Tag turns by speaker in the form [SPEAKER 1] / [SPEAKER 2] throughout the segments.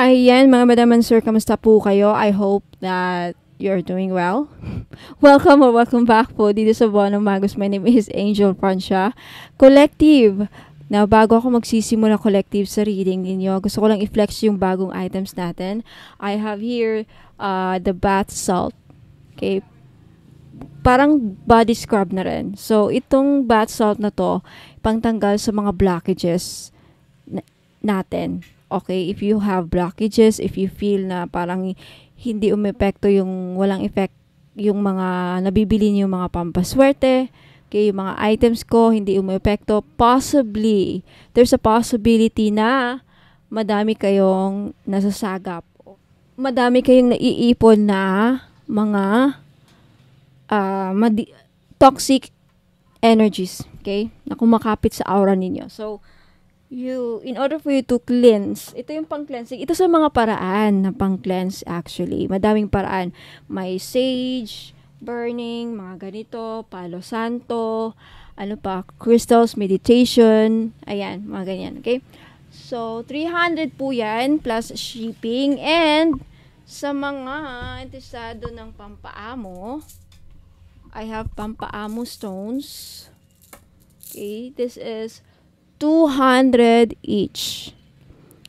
[SPEAKER 1] Ayan, mga madam and sir, kamusta po kayo? I hope that you're doing well. Welcome or welcome back po dito sa Buwan ng Magos. My name is Angel Francia. Collective. Now, bago ako magsisimula collective sa reading ninyo, gusto ko lang i-flex yung bagong items natin. I have here the bath salt. Okay. Parang body scrub na rin. So, itong bath salt na to, pangtanggal sa mga blockages natin. Okay, if you have blockages, if you feel na parang hindi umepekto yung walang effect yung mga nabibili niyo mga pampaswerte, okay, yung mga items ko hindi umepekto, possibly there's a possibility na madami kayong nasasagap. Madami kayong naiipon na mga toxic energies, okay, na kumakapit sa aura ninyo. So, in order for you to cleanse, ito yung pang-cleansing. Ito sa mga paraan na pang-cleanse actually. Madaming paraan. May sage, burning, mga ganito, palo santo, ano pa, crystals, meditation, ayan, mga ganyan, okay? So, 300 po yan, plus shipping, and sa mga interesado ng pampaamo, I have pampaamo stones. Okay, this is 200 each.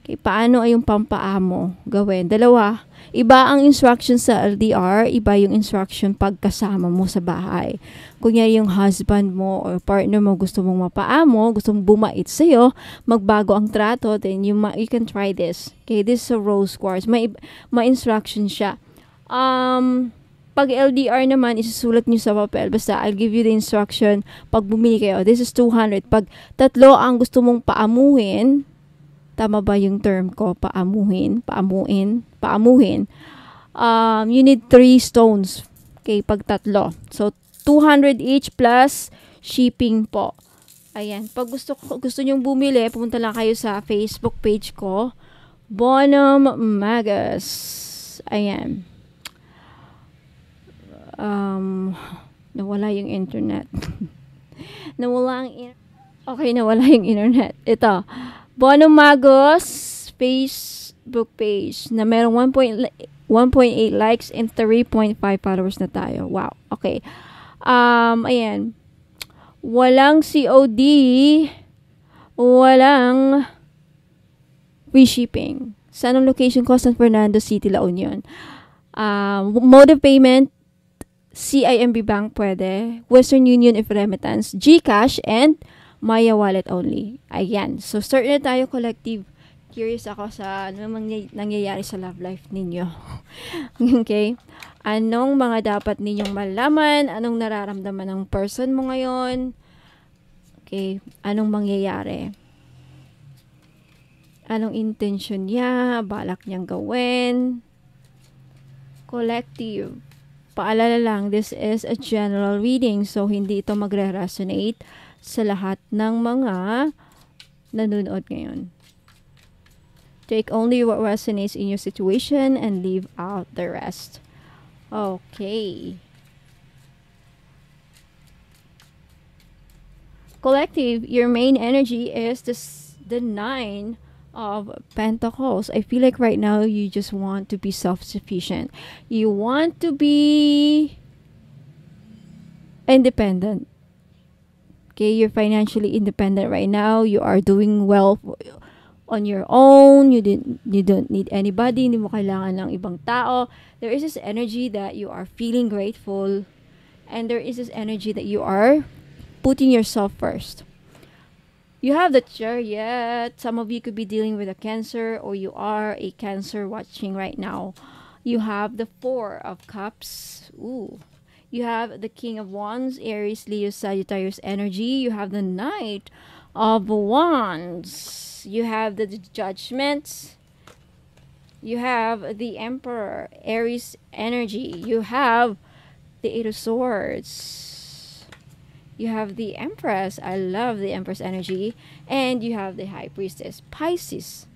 [SPEAKER 1] Okay, paano ay yung pampaamo gawin? Dalawa. Iba ang instruction sa LDR, iba yung instruction pagkasama mo sa bahay. Kunyari yung husband mo or partner mo gusto mong mapaamo, gusto mong bumait sa'yo, magbago ang trato, then you can try this. Okay, this is a rose quartz. May instruction siya. Pag LDR naman, isusulat nyo sa papel. Basta, I'll give you the instruction pag bumili kayo. This is 200. Pag tatlo ang gusto mong paamuhin, tama ba yung term ko? Paamuhin. You need 3 stones. Okay, pag tatlo. So, 200 each plus shipping po. Ayan. Pag gusto nyong bumili, pumunta lang kayo sa Facebook page ko. Bonum Magus. Ayan. Nawala yung internet. nawala yung internet. Ito, Bonum Magos Facebook page na merong 1.8 likes and 3.5 followers na tayo. Wow. Okay. Ayan. Walang COD, walang free shipping. Sa anong location ko? San Fernando City, La Union. Mode of payment, CIMB Bank pwede, Western Union if remittance, GCash, and Maya Wallet only. Ayan. So, start na tayo collective. Curious ako sa ano nangyayari sa love life ninyo. Okay? Anong mga dapat ninyong malaman? Anong nararamdaman ng person mo ngayon? Okay? Anong mangyayari? Anong intention niya? Balak niyang gawin? Collective. Paalala lang, this is a general reading, so hindi ito magre-resonate sa lahat ng mga nanonood ngayon. Take only what resonates in your situation and leave out the rest. Okay. Collective, your main energy is the 9 of Pentacles. I feel like right now you just want to be self-sufficient. You want to be independent. Okay, you're financially independent right now. You are doing well on your own. You don't need anybody. Hindi mo kailangan ng ibang tao. There is this energy that you are feeling grateful, and there is this energy that you are putting yourself first. You have the Chariot. Some of you could be dealing with a Cancer, or you are a Cancer watching right now. You have the 4 of Cups. Ooh. You have the King of Wands, Aries, Leo, Sagittarius energy. You have the Knight of Wands. You have the Judgment. You have the Emperor, Aries energy. You have the 8 of Swords. You have the Empress. I love the Empress energy. And you have the High Priestess. Pisces.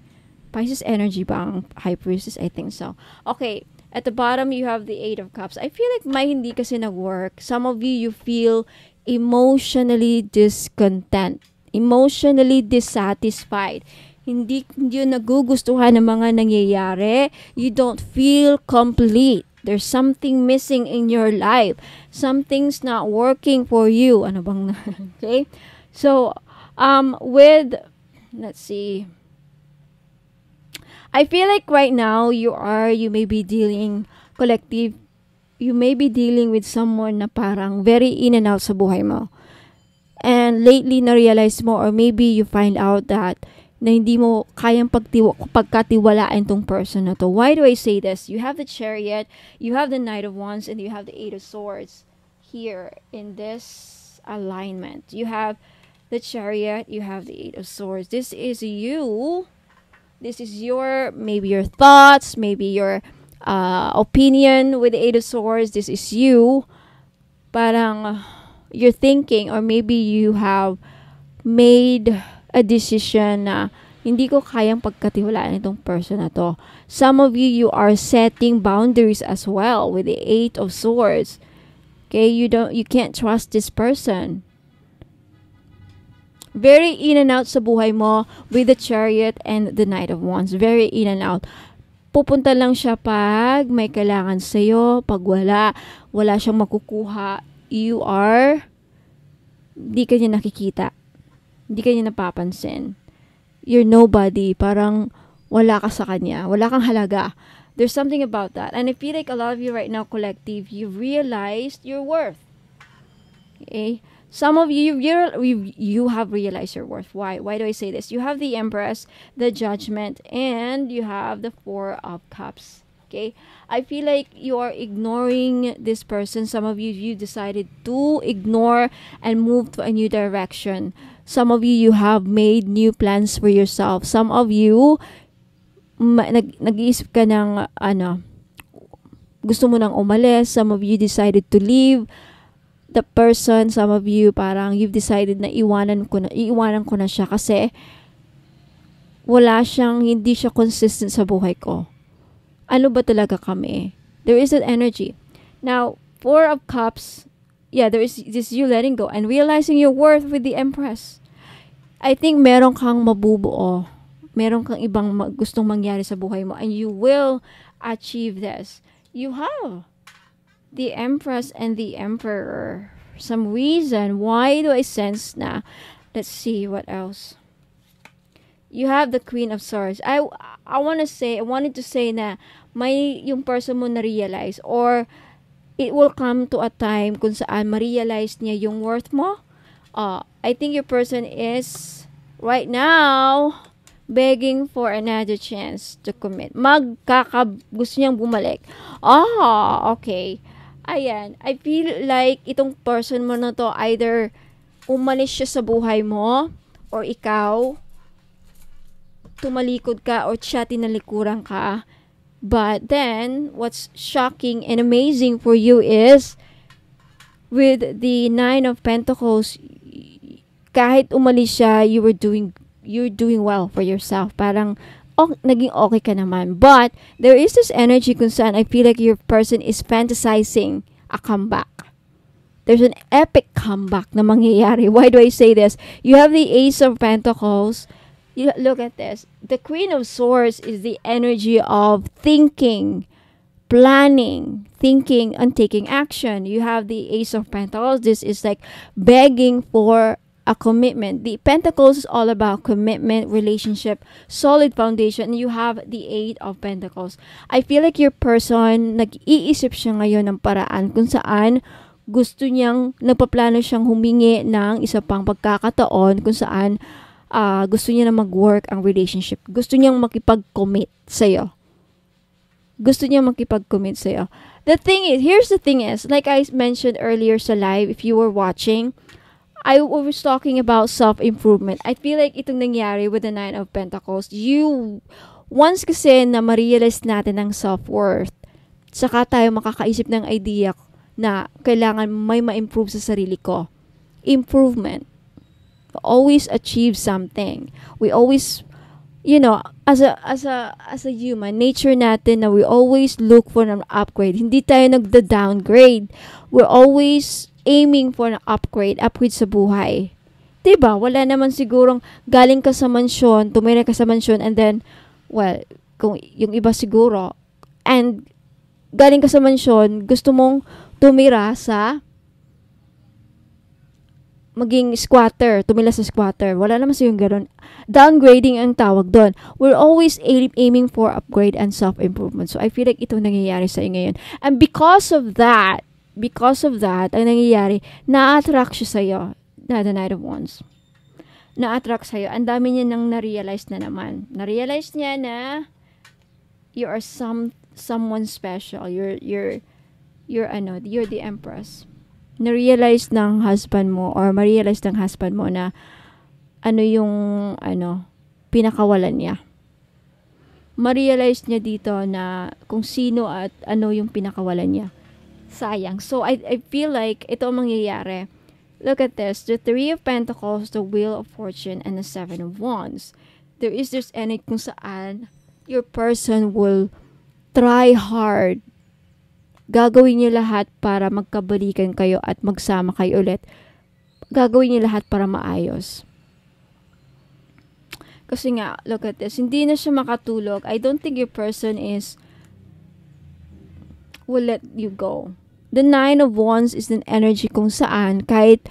[SPEAKER 1] Pisces energy ba ang High Priestess? I think so. Okay. At the bottom, you have the 8 of Cups. I feel like may hindi kasi nag-work. Some of you feel emotionally discontent. Emotionally dissatisfied. hindi yun nagugustuhan ng mga nangyayari. You don't feel complete. There's something missing in your life. Something's not working for you. Ano bang okay? So, let's see. I feel like right now you may be dealing collective, you may be dealing with someone na parang very in and out sa buhay mo. And lately na-realize mo, or maybe you find out that na hindi mo kayang pagkatiwalaan tong person na to. Why do I say this? You have the Chariot, you have the Knight of Wands, and you have the Eight of Swords here in this alignment. You have the Chariot, you have the Eight of Swords. This is you. This is maybe your thoughts, maybe your opinion with the Eight of Swords. This is you. Parang you're thinking, or maybe you have made a decision na hindi ko kayang pagkatiwalaan itong person na to. Some of you are setting boundaries as well with the Eight of Swords. Okay, you can't trust this person. Very in and out sa buhay mo with the Chariot and the Knight of Wands. Very in and out. Pupunta lang siya pag may kailangan sa'yo. Pag wala siyang makukuha. Di ka niya nakikita. Di ka niya napapansin. You're nobody. Parang wala ka sa kanya. Wala kang halaga. There's something about that. And I feel like a lot of you right now, collective, you realized your worth. Okay? Some of you have realized your worth. Why? Why do I say this? You have the Empress, the Judgment, and you have the Four of Cups. Okay? I feel like you are ignoring this person. Some of you decided to ignore and move to a new direction. Some of you have made new plans for yourself. Some of you, nag-iisip ka ng, gusto mo nang umalis. Some of you decided to leave the person. Some of you parang you've decided na iiwanan ko na siya kasi hindi siya consistent sa buhay ko. Ano ba talaga kami? There is that energy. Now, Four of Cups, there is this you letting go and realizing your worth with the Empress. I think meron kang mabubuo. Meron kang ibang gustong mangyari sa buhay mo and you will achieve this. You have the Empress and the Emperor. For some reason, why do I sense na? Let's see what else. You have the Queen of Swords. I wanted to say na may yung person mo na-realize or it will come to a time kung saan ma-realize niya yung worth mo. I think your person is right now begging for another chance to commit. Gusto niyang bumalik. Okay. Ayan, I feel like itong person mo na to either umalis siya sa buhay mo or ikaw tumalikod ka or siya tinalikuran ka. But then, what's shocking and amazing for you is with the Nine of Pentacles, kahit umalis siya, you're doing well for yourself. Parang naging okay ka naman. But, there is this energy kung saan I feel like your person is fantasizing a comeback. There's an epic comeback na mangyayari. Why do I say this? You have the Ace of Pentacles. Look at this. The Queen of Swords is the energy of thinking, planning, thinking, and taking action. You have the Ace of Pentacles. This is like begging for a commitment. The Pentacles is all about commitment, relationship, solid foundation. And you have the Eight of Pentacles. I feel like your person, nag-iisip siya ngayon ng paraan kung saan nagpaplano siyang humingi ng isa pang pagkakataon kung saan gusto niya na mag-work ang relationship. Gusto niyang makipag-commit sa'yo. Here's the thing is, like I mentioned earlier sa live, if you were watching, I was talking about self-improvement. I feel like itong nangyari with the Nine of Pentacles, once kasi na ma-realize natin ang self-worth, saka tayo makakaisip ng idea na kailangan may ma-improve sa sarili ko. Improvement. Always achieve something. We always, as a human, nature natin na we always look for an upgrade. Hindi tayo nagda-downgrade. We're always aiming for an upgrade sa buhay. Diba? Wala naman sigurong galing ka sa mansyon, tumira ka sa mansyon, and then, well, kung yung iba siguro, and galing ka sa mansyon, gusto mong tumira sa maging squatter, tumila sa squatter. Wala naman sa yung gano'n. Downgrading ang tawag doon. We're always aiming for upgrade and self-improvement. So, I feel like ito nangyayari sa iyo ngayon. And because of that, ang nangyayari, na-attract siya sa iyo, na the Knight of Wands. Na-attract sa iyo. Ang dami niya nang na-realize na naman. Na-realize niya na you are someone special. You're the Empress. Na-realize ng husband mo or ma-realize ng husband mo na pinakawalan niya. Ma-realize niya dito na kung sino at ano yung pinakawalan niya. Sayang. So, I feel like ito ang mangyayari. Look at this. The Three of Pentacles, the Wheel of Fortune, and the Seven of Wands. There is this energy kung saan your person will try hard. Gagawin niyo lahat para magkabalikan kayo at magsama kayo ulit. Gagawin niyo lahat para maayos. Kasi nga, look at this. Hindi na siya makatulog. I don't think your person will let you go. The Nine of Wands is an energy kung saan kahit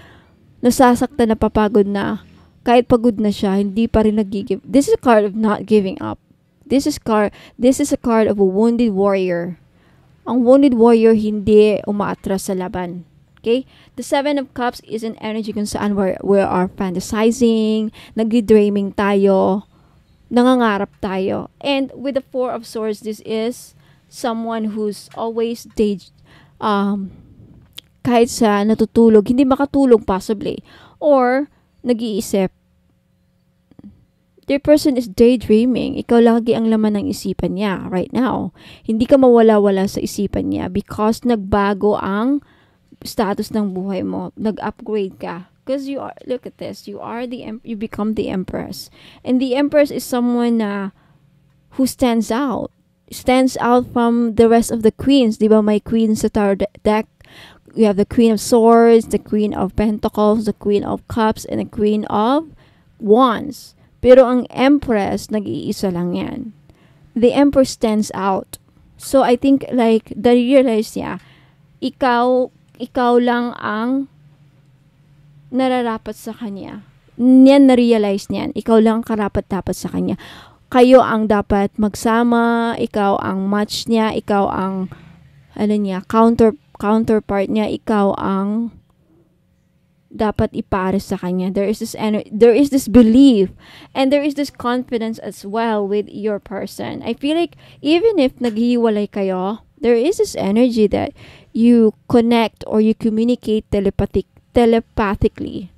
[SPEAKER 1] nasasaktan na papagod na, kahit pagod na siya, hindi pa rin nag-give. This is a card of not giving up. This is a card of a wounded warrior. Ang wounded warrior hindi umaatras sa laban. Okay? The Seven of Cups is an energy kung saan we are fantasizing, nag-dreaming tayo, nangangarap tayo. And with the Four of Swords, this is someone who's always kahit sa natutulog, hindi makatulog possibly. Or, nag-iisip. Their person is daydreaming. Ikaw lagi ang laman ng isipan niya right now. Hindi ka mawala-wala sa isipan niya because nagbago ang status ng buhay mo. Nag-upgrade ka. Because look at this, you become the Empress. And the Empress is someone who stands out from the rest of the queens. Diba may queen sa tarot deck? We have the Queen of Swords, the Queen of Pentacles, the Queen of Cups, and the Queen of Wands. Pero ang Empress, nag-iisa lang yan. The Empress stands out. So, I think, like, na-realize niya, ikaw lang ang nararapat sa kanya. Yan, na-realize niyan. Ikaw lang karapat-dapat sa kanya. Kayo ang dapat magsama, ikaw ang match niya, ikaw ang, counterpart niya, ikaw ang dapat ipares sa kanya. There is this belief and there is this confidence as well with your person. I feel like even if naghiwalay kayo, there is this energy that you connect or you communicate telepathically.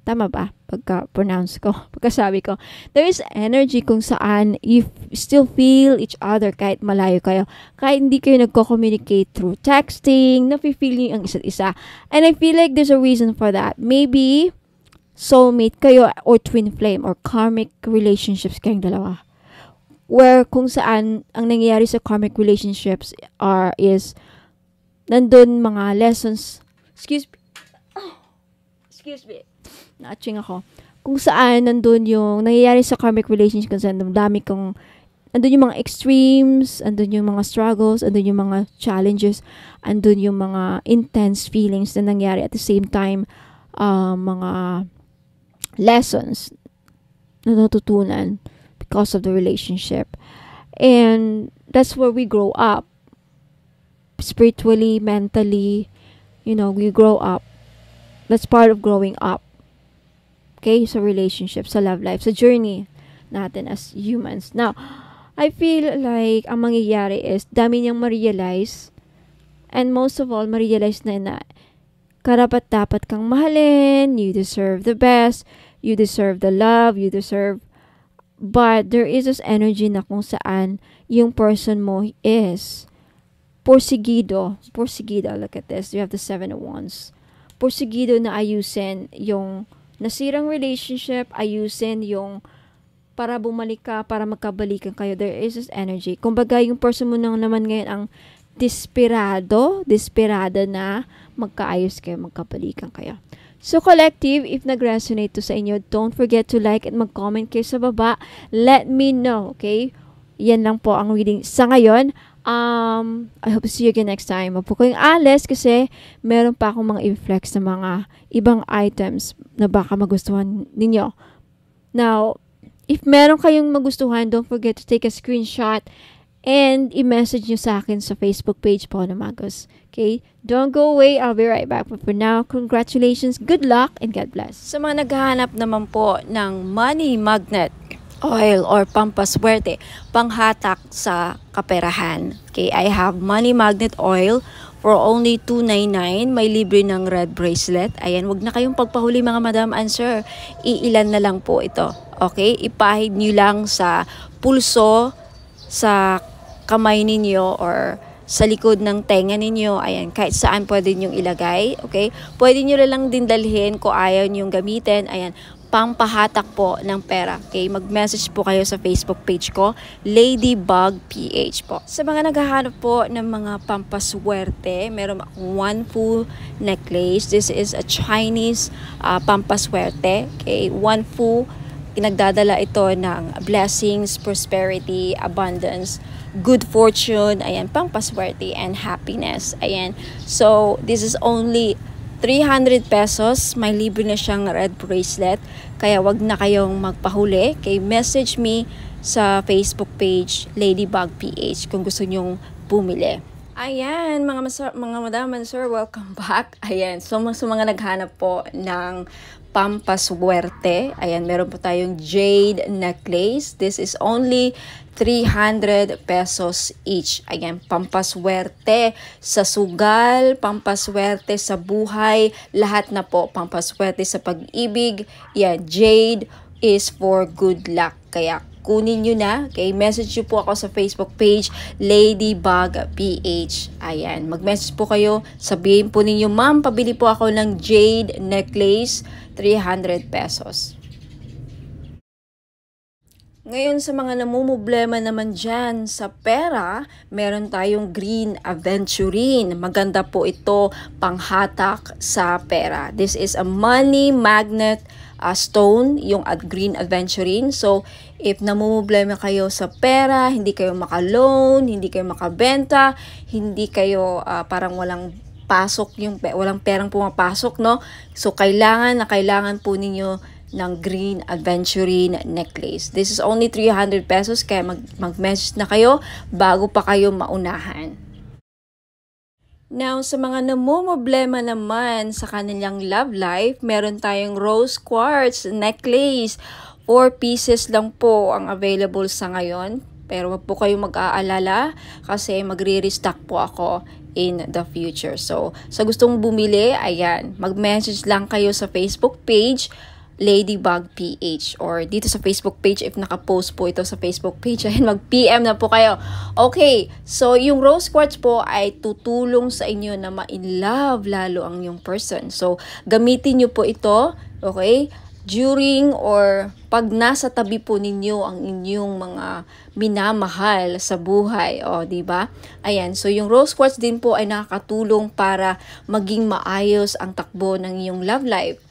[SPEAKER 1] Tama ba? Pagkasabi ko. There is energy kung saan you still feel each other kahit malayo kayo. Kahit hindi kayo nagko-communicate through texting, nafe-feel niyo ang isa't isa. And I feel like there's a reason for that. Maybe soulmate kayo or twin flame or karmic relationships kayong dalawa. Where kung saan ang nangyayari sa karmic relationships is nandun mga lessons. Excuse me. Na-aching ako. Kung saan nandun yung nangyayari sa karmic relationship, kung saan andun yung mga extremes, andun yung mga struggles, andun yung mga challenges, andun yung mga intense feelings na nangyari at the same time, mga lessons na natutunan because of the relationship. And that's where we grow up. Spiritually, mentally, we grow up. That's part of growing up. Okay? Sa relationship, sa love life, sa journey natin as humans. Now, I feel like ang mangyayari is dami niyang ma-realize and most of all, ma-realize na karapat-dapat kang mahalin, you deserve the best, you deserve the love, but there is this energy na kung saan yung person mo is porsigido. Look at this. You have the Seven of Wands. Porsigido na ayusin yung nasirang relationship, ayusin yung para bumalik ka, para magkabalikan kayo. There is this energy. Kumbaga, yung person mo naman ngayon ang desperada na magkaayos kayo, magkabalikan kayo. So, collective, if nag-resonate to sa inyo, don't forget to like and mag-comment kayo sa baba. Let me know, okay? Yan lang po ang reading sa ngayon. I hope to see you again next time. Huwag po kayong alis kasi meron pa akong mga i-flex na mga ibang items na baka magustuhan ninyo. Now, if meron kayong magustuhan, don't forget to take a screenshot and i-message nyo sa akin sa Facebook page po na Magos. Okay? Don't go away. I'll be right back. But for now, congratulations, good luck, and God bless. Sa mga naghahanap naman po ng money magnet oil or pampaswerte, panghatak sa kaperahan. Okay, I have money magnet oil for only $2.99. May libre ng red bracelet. Ayan, wag na kayong pagpahuli mga madam and sir. Iilan na lang po ito. Okay, ipahid nyo lang sa pulso, sa kamay ninyo or sa likod ng tenga ninyo. Ayan, kahit saan pwede nyong ilagay. Okay, pwede nyo lang din dalhin kung ayaw nyong gamitin. Ayan, pampahatak po ng pera. Okay, mag-message po kayo sa Facebook page ko, Ladybug PH po. Sa mga naghahanap po ng mga pampaswerte, meron akong one full necklace. This is a Chinese pampaswerte. Okay, one full, nagdadala ito ng blessings, prosperity, abundance, good fortune, ayan, pampaswerte and happiness. Ayan. So, this is only 300 pesos. May libre na siyang red bracelet. Kaya wag na kayong magpahuli. Okay, message me sa Facebook page Ladybug PH kung gusto nyong bumili. Ayan, mga madam and sir, welcome back. Ayan, so sa mga naghanap po ng pampaswerte, ayan, meron po tayong jade necklace. This is only 300 pesos each. Ayan, pampaswerte sa sugal, pampaswerte sa buhay, lahat na po, pampaswerte sa pag-ibig. Yan, jade is for good luck. Kaya kunin nyo na. Okay, message nyo po ako sa Facebook page, Ladybug PH. Ayan, mag-message po kayo. Sabihin po ninyo, ma'am, pabili po ako ng jade necklace, 300 pesos. Ngayon sa mga namumblema naman dyan sa pera, meron tayong green aventurine. Maganda po ito panghatak sa pera. This is a money magnet stone, yung green aventurine. So, if namumblema kayo sa pera, hindi kayo maka-loan, hindi kayo makabenta, hindi kayo parang walang pasok, walang perang pumapasok, no? So, kailangan po ninyo ng green aventurine necklace. This is only 300 pesos, kaya mag-message na kayo bago pa kayo maunahan. Now, sa mga namumblema naman sa kanilang love life, meron tayong rose quartz necklace. 4 pieces lang po ang available sa ngayon. Pero wag po kayong mag-aalala kasi magre-restock po ako in the future. So, sa gustong bumili, ayan, mag-message lang kayo sa Facebook page, Ladybug PH, or dito sa Facebook page if naka-post po ito sa Facebook page, ayun, mag-PM na po kayo. Okay, so yung rose quartz po ay tutulong sa inyo na ma-in-love lalo ang yung person. So, gamitin nyo po ito, okay, during or pag nasa tabi po ninyo ang inyong mga minamahal sa buhay, o di ba? Ayan, so yung rose quartz din po ay nakakatulong para maging maayos ang takbo ng iyong love life.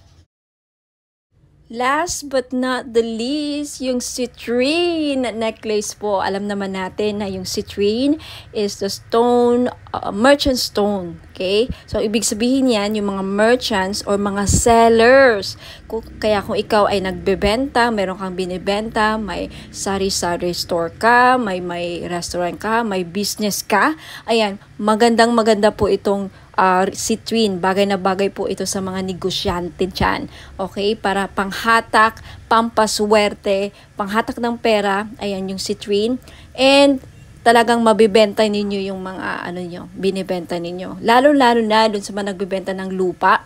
[SPEAKER 1] Last but not the least, yung citrine necklace po. Alam naman natin na yung citrine is the stone, merchant stone. Okay? So, ibig sabihin yan, yung mga merchants or mga sellers. Kaya kung ikaw ay nagbebenta, meron kang binibenta, may sari-sari store ka, may restaurant ka, may business ka, ayan, maganda po itong citrine. Bagay na bagay po ito sa mga negosyante dyan. Okay? Para panghatak, pampaswerte, panghatak ng pera, ayan yung citrine. And talagang mabibenta ninyo yung mga binibenta ninyo. Lalo-lalo na dun sa mga nagbibenta ng lupa.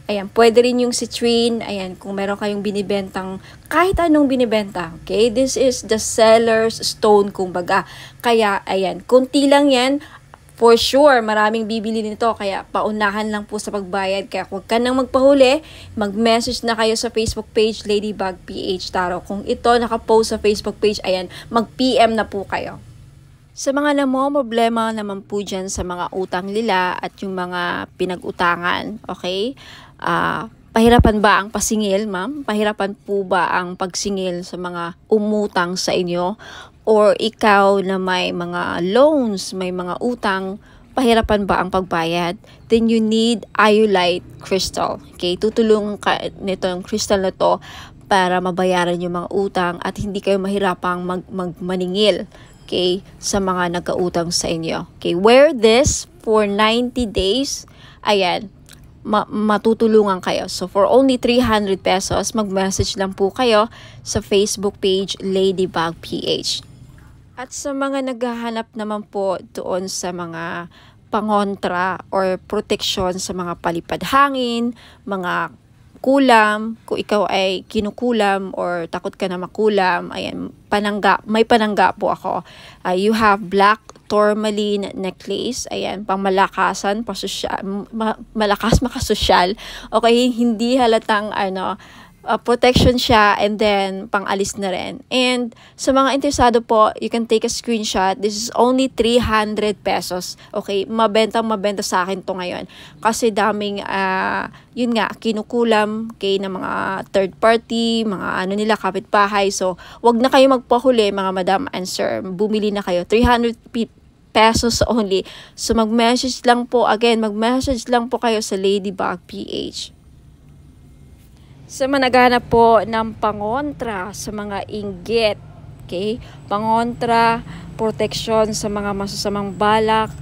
[SPEAKER 1] Ayan, pwede rin yung citrine. Ayan, kung meron kayong binibentang, kahit anong binibenta. Okay? This is the seller's stone, kumbaga. Kaya, ayan, kunti lang yan. For sure, maraming bibili nito, kaya paunahan lang po sa pagbayad. Kaya huwag ka nang magpahuli, mag-message na kayo sa Facebook page, Ladybug PH Tarot. Kung ito nakapost sa Facebook page, ayan, mag-PM na po kayo. Sa mga namomroblema naman po dyan sa mga utang nila at yung mga pinag-utangan, okay? Pahirapan ba ang pasingil, ma'am? Pahirapan po ba ang pagsingil sa mga umutang sa inyo? Or ikaw na may mga loans, may mga utang, pahirapan ba ang pagbayad? Then you need iolite crystal. Okay, tutulungan ka nito yung crystal na to para mabayaran yung mga utang at hindi kayo mahirapang maningil, okay, sa mga nagkautang sa inyo. Okay, wear this for 90 days. Ayan, matutulungan kayo. So, for only 300 pesos, mag-message lang po kayo sa Facebook page Ladybug PH. At sa mga naghahanap naman po doon sa mga pangontra or protection sa mga palipad hangin, mga kulam, kung ikaw ay kinukulam or takot ka na makulam, ayan, may panangga po ako. You have black tourmaline necklace, ayan, pang malakasan, malakas makasosyal, okay, hindi halatang protection siya, and then pang-alis na rin. And sa mga interesado po, you can take a screenshot. This is only 300 pesos. Okay, mabenta sa akin to ngayon. Kasi daming, yun nga, kinukulam kay na mga third party, mga nila, kapitbahay. So, wag na kayo magpahuli, mga madam and sir. Bumili na kayo. 300 pesos only. So, mag-message lang po kayo sa Ladybug PH. Sa mga naghahanap po ng pangontra sa mga inggit, okay? Pangontra, protection sa mga masasamang balak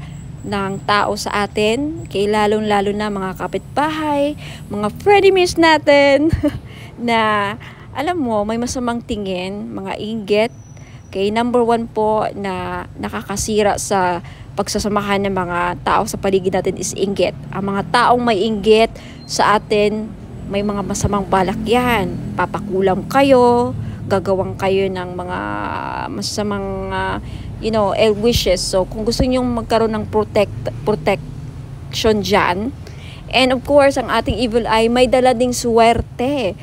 [SPEAKER 1] ng tao sa atin, okay? Lalong-lalo na mga kapitbahay, mga frenemies natin na alam mo, may masamang tingin, mga inggit. Okay, number 1 po na nakakasira sa pagsasamahan ng mga tao sa paligid natin is inggit. Ang mga taong may inggit sa atin, may mga masamang balak yan. Papakulam kayo, gagawang kayo ng mga masamang ill wishes. So kung gusto niyo magkaroon ng protection dyan, and of course ang ating evil eye may dala ding swerte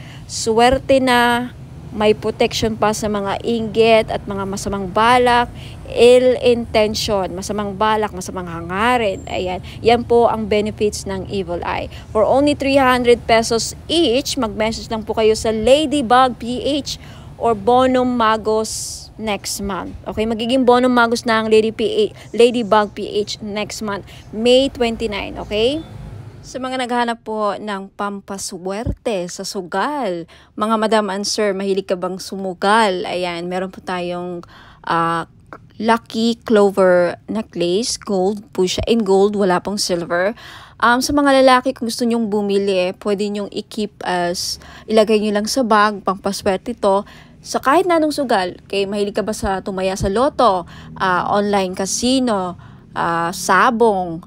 [SPEAKER 1] na may protection pa sa mga inggit at mga masamang balak, ill intention, masamang balak, masamang hangarin. Ayan, yan po ang benefits ng evil eye. For only 300 pesos each, mag-message lang po kayo sa Ladybug PH or Bonum Magos next month. Okay, magiging Bonum Magos na ang Ladybug PH next month, May 29, okay? Sa mga naghahanap po ng pampaswerte sa sugal, mga madam and sir, mahilig ka bang sumugal? Ayan, meron po tayong lucky clover necklace, gold po siya, in gold, wala pong silver. Sa mga lalaki, kung gusto nyong bumili, pwede nyong i-keep ilagay nyo lang sa bag, pampaswerte to, sa kahit na anong sugal. Okay, mahilig ka ba sa tumaya sa loto, online casino, sabong,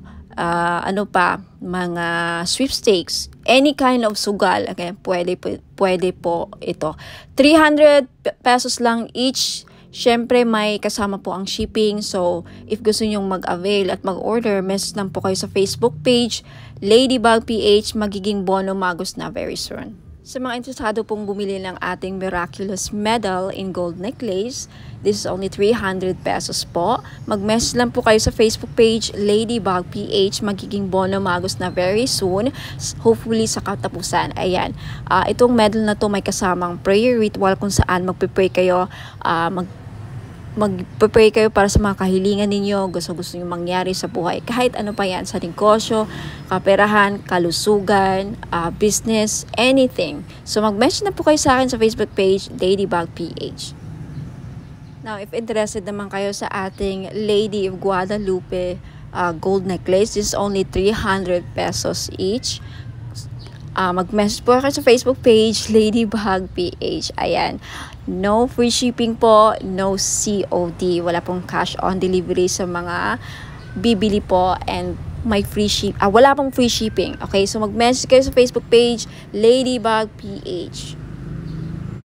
[SPEAKER 1] mga sweepstakes, any kind of sugal, okay, pwede po ito. 300 pesos lang each. Syempre may kasama po ang shipping. So if gusto nyong mag-avail at mag-order, message lang po kayo sa Facebook page Ladybug PH, magiging Bonum Magos na very soon. Sa mga interesado pong bumili ng ating miraculous medal in gold necklace, this is only 300 pesos po. Mag-message lang po kayo sa Facebook page Ladybug PH, magiging Bonum Magos na very soon, hopefully sa katapusan. Ayan, itong medal na to may kasamang prayer ritual kung saan magpe-pray kayo, magpe-pray kayo para sa mga kahilingan ninyo, gusto nyo mangyari sa buhay. Kahit ano pa yan, sa negosyo, kaperahan, kalusugan, business, anything. So mag-message na po kayo sa akin sa Facebook page, Ladybug PH. Now, if interested naman kayo sa ating Lady of Guadalupe gold necklace, this is only 300 pesos each. Mag-message po kayo sa Facebook page, Ladybug PH. Ayan. No free shipping po, no COD. Wala pong cash on delivery sa mga bibili po, and may wala pong free shipping. Okay, so mag-message kayo sa Facebook page, Ladybug PH.